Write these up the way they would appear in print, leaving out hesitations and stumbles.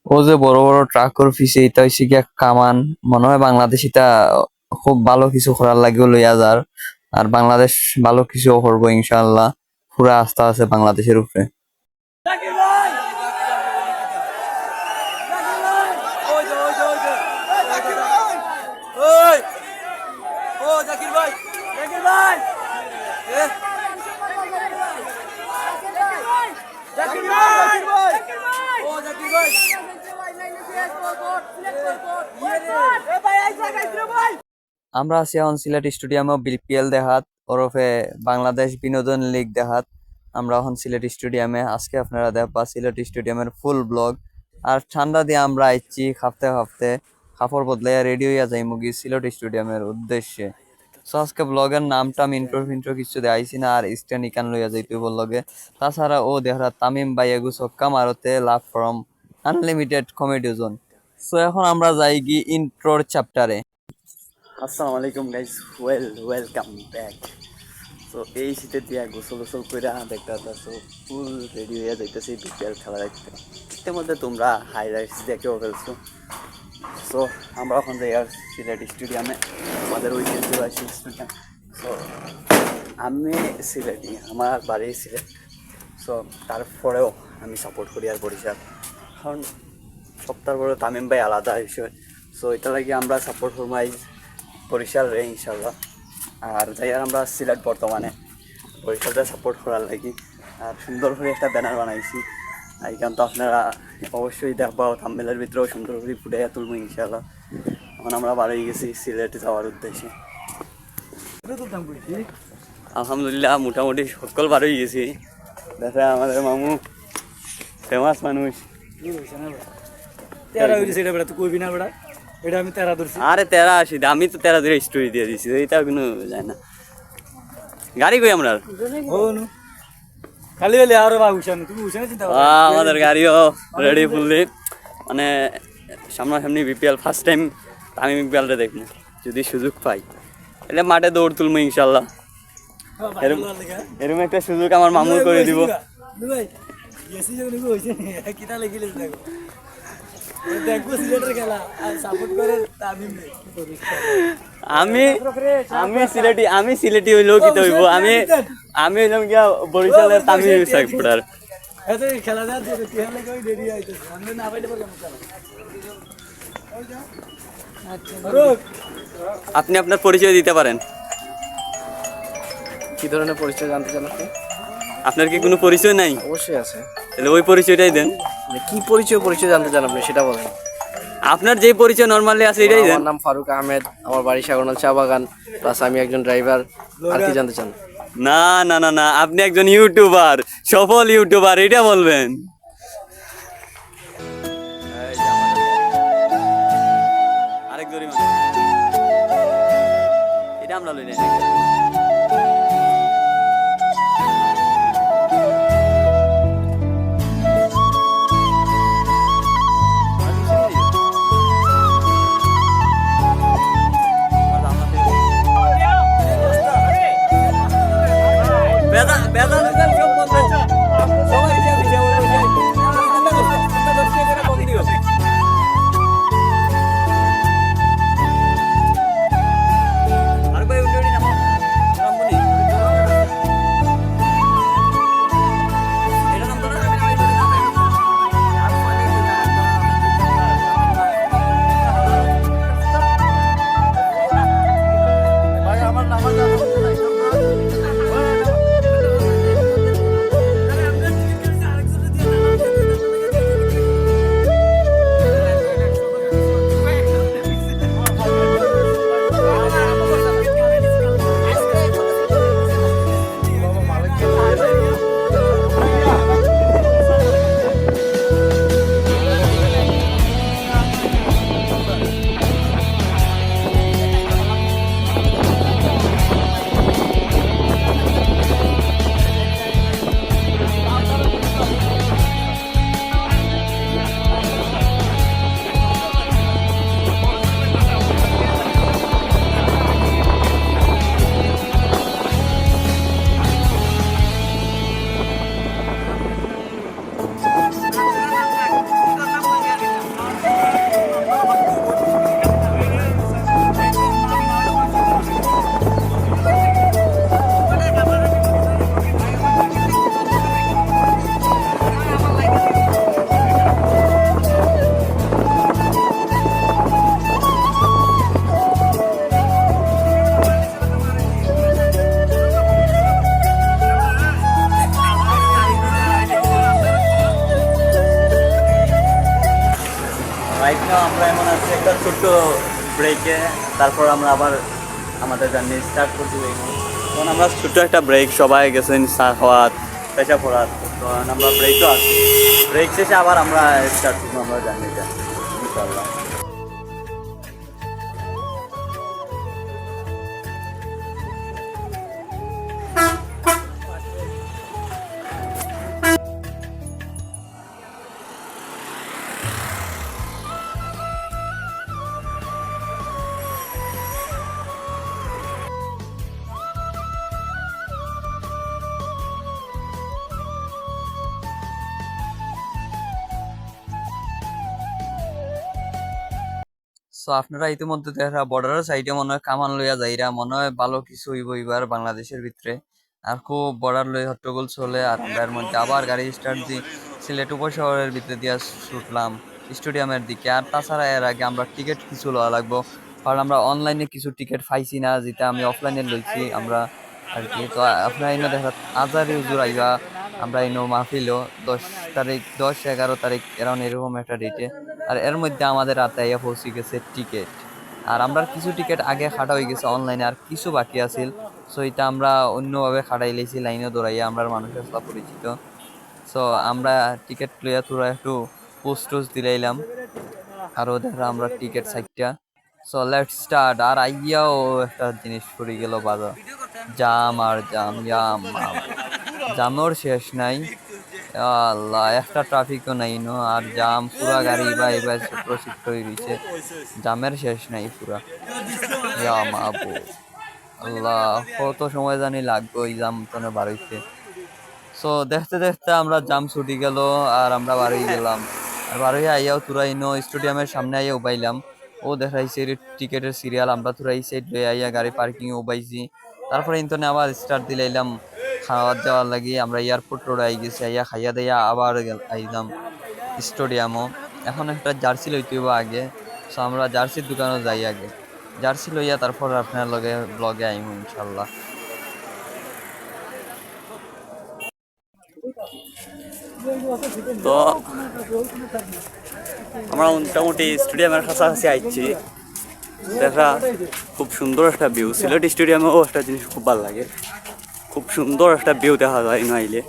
ও যে বড় বড় ট্রাকর পিছে এটা হইছে গিয়া কামান। মনে হয় বাংলাদেশ এটা খুব ভালো কিছু করার লাগিও লইয়া যার। আর বাংলাদেশ ভালো কিছু করবো ইনশাআল্লাহ। পুরা আস্থা আছে বাংলাদেশের উপরে। আমরা আছি এখন সিলেট স্টেডিয়ামে বিপিএল দেখাত ওরফে বাংলাদেশ বিনোদন লীগ দেখাত। আমরা এখন সিলেট স্টেডিয়ামে, আজকে আপনারা দেখবা সিলেট স্টেডিয়ামের ফুল ব্লগ। আর ঠান্ডা দিয়ে আমরা আইছি কাঁপতে কাঁপতে, কাপড় বদলাইয়া রেডি হইয়া যাই মুগি সিলেট স্টেডিয়ামের উদ্দেশ্যে। সো আজকে ব্লগের নামটা আমি ইন্ট্রো কিছু দেখাইছি না, আর স্ট্যান্ড ইকান লইয়া যাইতে বললগে। তাছাড়া ও দেহরা তামিম ভাই এগু ছক্কা মারতে love from unlimited comedy zone. So এখন আমরা যাই গি ইন্ট্রোর চ্যাপ্টারে। আসসালামু আলাইকুম গাইস, ওয়েলকাম ব্যাক। তো এই শীতের দিয়া গোসল করে দেখতে পাচ্ছ ফুল রেডি হয়ে যাইতেছি বিপিএল খেলা দেখতে। এর মধ্যে তোমরা হাইলাইটস দেখেও ফেলছো। সো আমরা এখন যাই আর সিলেট স্টেডিয়ামে, আমাদের ঐতিহ্যবাহী স্টেডিয়াম। সো আমি সিলেটি, আমার বাড়ি সিলেট। সো তারপরেও আমি সাপোর্ট করি আর বরিশাল, কারণ সপ্তাহ পরে তামিম ভাই আলাদা বিষয়। সো এটা লাগে আমরা সাপোর্ট করবো বরিশাল রে ইনশাল্লাহ। আর যাই আর আমরা সিলেট বর্তমানে বরিশালটা সাপোর্ট করার লাগি। আর সুন্দর করে একটা ব্যানার বানাইছি, এইখান তো আপনারা অবশ্যই দেখবা, থাম্বনেলের ভিতরেও সুন্দর করে ফুটাইয়া তুলবো ইনশাল্লাহ। এখন আমরা বার হয়ে গেছি সিলেটে যাওয়ার উদ্দেশ্যে। আলহামদুলিল্লাহ মোটামুটি সকল বার হয়ে গেছি। দেখা আমাদের মামু ফেমাস মানুষ। আরে তেরা আসি, আমি তো তেরা ধরে স্টোরি দিয়ে দিছি, এটা কোনো যায় না। গাড়ি কই আমরা খালি হলে আরো আমাদের গাড়িও রেডি ফুললি। মানে সামনাসামনি বিপিএল ফার্স্ট টাইম আমি বিপিএলটা দেখবো, যদি সুযোগ পাই তাহলে মাঠে দৌড় তুলবো ইনশাল্লাহ। এরকম একটা সুযোগ আমার মামু করে দিব। আমি সিলেটি হইলেও কি হইব, আমি হইলাম গিয়া বরিশালের তামিম সাপোর্টার। আপনি আপনার পরিচয় দিতে পারেন। কি ধরনের পরিচয় জানতে চান আপনি? আপনার কি কোনো পরিচয় নাই? অবশ্যই আছে। তাহলে ওই পরিচয়টাই দেন। কি পরিচয় জানতে চান আপনি সেটা বলেন। আপনার যে পরিচয় নরমালি আছে এটাই দেন। আমার নাম ফারুক আহমেদ, আমার বাড়ি সাগরনাল চা বাগান, প্লাস আমি একজন ড্রাইভার। আর কি জানতে চান? না না না না, আপনি একজন ইউটিউবার, সফল ইউটিউবার, এটা বলবেন। আরেক জরিমানা এটা আমরা লই নাই। রাইট নাও আমরা এখন আছি একটা ছোট্ট ব্রেকে, তারপর আমরা আবার আমাদের জার্নি স্টার্ট করতে যাই। তখন আমরা ছোট্ট একটা ব্রেক, সবাই গেছেন চা খাওয়াত, পেশা পড়াত, তখন আমরা ব্রেকও আছি। ব্রেক শেষে আবার আমরা স্টার্ট করবো আমরা জার্নিটা ইনশাল্লাহ। সো আপনারা ইতিমধ্যে দেখা বর্ডারের সাইডে মনে হয় কামান লইয়া যাইরা, মনে হয় ভালো কিছু হইব এবার বাংলাদেশের ভিতরে। আর খুব বর্ডার লই হট্টগোল চলে, আর আমরা এর মধ্যে আবার গাড়ি স্টার্ট দিই সিলেট উপশহরের ভিতরে দিয়া ছুটলাম স্টেডিয়ামের দিকে। আর তাছাড়া এর আগে আমরা টিকিট কিছু লওয়া লাগবো, কারণ আমরা অনলাইনে কিছু টিকিট পাইছি না, যেটা আমি অফলাইনে লইছি আমরা আর কি। তো আপনারা এনে দেখা আজারি হুজুর আইবা, আমরা এনে মাহফিলও 10 তারিখ 10-11 তারিখ এরকম একটা ডেটে। আর এর মধ্যে আমাদের রাতে আইয়া পৌঁছে গেছে টিকিট। আর আমরা কিছু টিকিট আগে খাটা হয়ে গেছে অনলাইনে, আর কিছু বাকি আছিল। সো এটা আমরা অন্যভাবে খাটাই লাইছি, লাইনে দৌড়াইয়া, আমরা মানুষের সাথে পরিচিত। সো আমরা টিকিট লইয়া তোরা একটু পোস্ট টোস্ট দিলাইলাম, আরও দেখা আমরা টিকিট সাইটটা। So let start. আর আইয়াও একটা জিনিস পড়ে গেল বাধা, জাম আর জাম, জামের শেষ নাই। আল্লাহ, একটা ট্রাফিকও নাই নো, আর জাম পুরা গাড়ি বাই বাই প্রসিদ্ধ হয়ে রয়েছে, জামের শেষ নাই পুরা। ইয়া মাহবুব আল্লাহ, কত সময় জানি লাগবে ওই জাম তনে বার হইতে। সো দেখতে দেখতে আমরা জাম ছুটি গেল, আর আমরা বার হয়ে গেলাম। আর বার হয়ে আইয়াও তুরা ইনো স্টেডিয়ামের সামনে আইয়া উবাইলাম। ও দেখাইছে টিকেটের সিরিয়াল, আমরা তুরা এই সাইড লয়ে আইয়া গাড়ি পার্কিং এ উবাইছি। তারপরে ইন্তনে আবার স্টার্ট দিলাইলাম খাওয়ার যাওয়ার লাগি। আমরা এয়ারপোর্ট রোড আই গেছি, আইয়া খাইয়া দিয়া আবার আইলাম স্টেডিয়ামও। এখন একটা জার্সি লইতে হইব আগে, সো আমরা জার্সির দোকানে যাই আগে, জার্সি লইয়া তারপর আপনার লগে ব্লগে আইমু ইনশাল্লাহ। তো আমরা মোটামুটি স্টেডিয়ামের কাছাকাছি আইছি। দেখা খুব সুন্দর একটা ভিউ, সিলেট স্টেডিয়ামেও একটা জিনিস খুব ভালো লাগে, খুব সুন্দর একটা ভিউ দেখা যায় ইনো আইলে।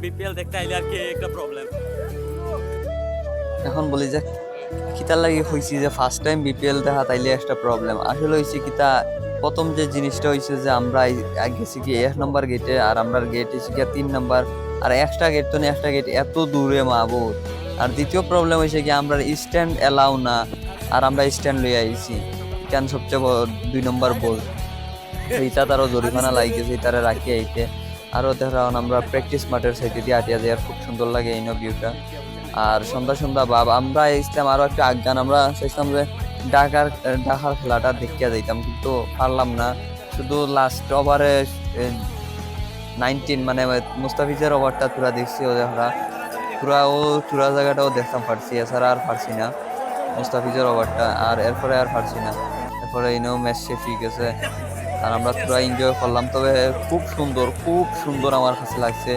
বিপিএল দেখতে আইলে আর কি একটা প্রবলেম। এখন বলি যে কিতার লাগি হয়েছি যে ফার্স্ট টাইম বিপিএল দেখা তাইলে একটা প্রবলেম। আসলে হয়েছে কিতা, প্রথম যে জিনিসটা হয়েছে যে আমরা গেছি কি 1 নম্বর গেটে, আর আমরা গেট এসে গিয়া 3 নম্বর, আর একটা গেট তো একটা গেট এত দূরে মাহবুব। আর দ্বিতীয় প্রবলেম হয়েছে কি আমরা স্ট্যান্ড এলাও না, আর আমরা স্ট্যান্ড লইয়া আইছি, কেন সবচেয়ে 2 নম্বর বল। এইটা তারও জরিমানা লাগিয়েছে, তারা রাখি আইতে। আরও দেখা আমরা প্র্যাকটিস মাঠের সাইডে দিয়ে আটিয়া যাই, আর খুব সুন্দর লাগে এই ভিউটা। আর সন্ধ্যা সন্ধ্যা ভাব আমরা ইসলাম আরও একটা আজ্ঞান, আমরা চাইছিলাম যে ঢাকার খেলাটা দেখিয়া যাইতাম, কিন্তু পারলাম না। শুধু লাস্ট ওভারে 19 মানে মুস্তাফিজের ওভারটা পুরা দেখছি, ও দেখা পুরা জায়গাটাও দেখতাম পারছি, এছাড়া আর পারছি না মুস্তাফিজের ওভারটা। আর এরপরে আর পারছি না, এরপরে ইনেও ম্যাচ শেষ হয়ে গেছে। আর আমরা পুরো এনজয় করলাম। তবে খুব সুন্দর আমার কাছে লাগছে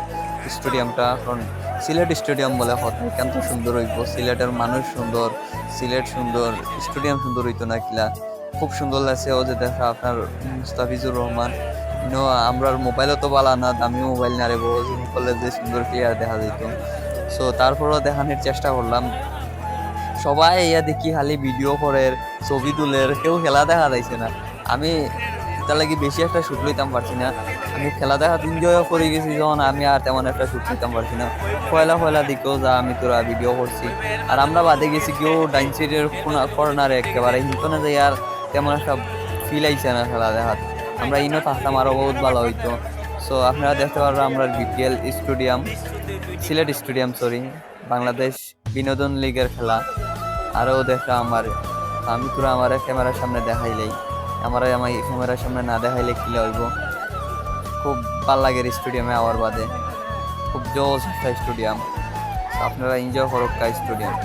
স্টেডিয়ামটা, কারণ সিলেট স্টেডিয়াম বলে কথা, কেন তো সুন্দর হইব, সিলেটের মানুষ সুন্দর, সিলেট সুন্দর, স্টেডিয়াম সুন্দর হইতো না কিলা। খুব সুন্দর লাগছে। ও যে দেখা আপনার মুস্তাফিজুর রহমান, আমরা মোবাইলও তো বালা না, দামি মোবাইল না রে, বলে যে সুন্দর ক্লিয়ার দেখা যেত। সো তারপরও দেখানোর চেষ্টা করলাম। সবাই ইয়া দেখি খালি ভিডিও করে ছবি তুলে কেউ খেলা দেখা যাইছে না। আমি তার লাগি বেশি একটা শুট লইতাম পারছি না। আমি খেলা দেখা এনজয় করে গেছি যখন আমি আর তেমন একটা শুট লইতাম পারছি না। পয়লা পয়লা দিকেও যা আমি তোরা ভিডিও করছি আর আমরা বাদে গেছি কেউ ডাইন সাইডের কর্নারে একেবারে হিন্তনে যাই আর তেমন একটা ফিল আইছে না খেলা দেখার। আমরা ইনো থাকতাম আরও বহুত ভালো হইতো। সো আপনারা দেখতে পারবেন আমরা BPL stadium, Sylhet stadium sorry, Bangladesh বিনোদন লিগের খেলা আরও দেখা আমার। আমি তোরা আমার ক্যামেরার সামনে দেখাইলেই আমার ক্যামেরার সামনে না দেখাইলে কি হইব। খুব ভাল লাগে স্টেডিয়ামে আওয়ার বাদে, খুব জোস একটা স্টেডিয়াম। আপনারা এনজয় করুক স্টেডিয়াম।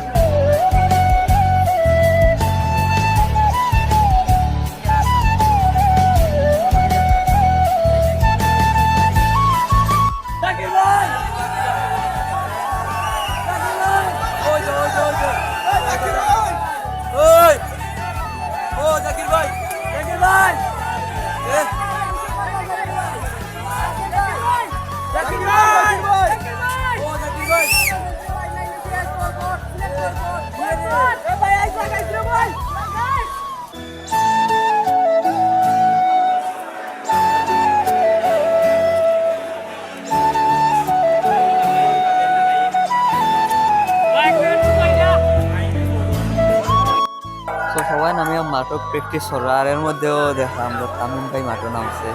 তো সবাই নামে মাঠক প্র্যাকটিস করা আর এর মধ্যেও দেখা আমরা তামিম ভাই মাঠও নামছে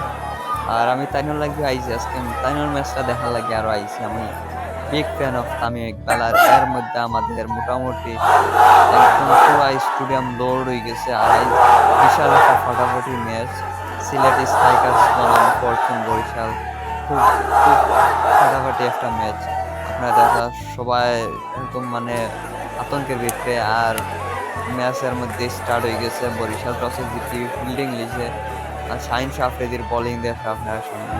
আর আমি তাইনোর লাগি আইছি আজকে তাইনোর ম্যাচটা দেখার লাগে আরো আইছি। আমি big fan of Tamim Iqbal আর এর মধ্যে আমাদের মোটামুটি একদম পুরো স্টেডিয়াম লোড হয়ে গেছে আর এই বিশাল একটা ফাটাফাটি ম্যাচ সিলেট স্ট্রাইকার্স বনাম ফরচুন বরিশাল। খুব খুব ফাটাফাটি একটা ম্যাচ। আপনারা দেখা সবাই একদম মানে আতঙ্কের ভিতরে আর ম্যাচের মধ্যে স্টার্ট হয়ে গেছে। বরিশাল টসে জিতি ফিল্ডিং লিছে আর শাহিন আফ্রিদির বোলিং দেখে আপনার সামনে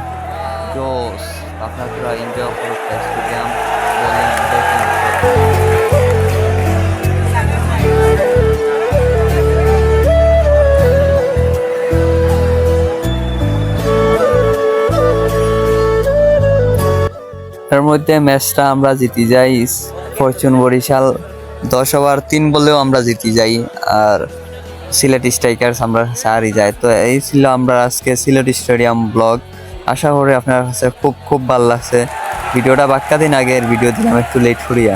জোস। আপনারা পুরো এনজয় করুক স্টেডিয়াম বোলিং দেখেন। এর মধ্যে ম্যাচটা আমরা জিতি যাই ফরচুন বরিশাল 10 ওভার 3 বলেও আমরা জিতি যাই আর সিলেট স্ট্রাইকার্স আমরা হারি যায়। তো এই ছিল আমরা আজকে সিলেট স্টেডিয়াম ব্লগ। আশা করি আপনার কাছে খুব খুব ভালো লাগছে। ভিডিওটা বাক্কা দিন আগের ভিডিও দিলাম একটু লেট করিয়া।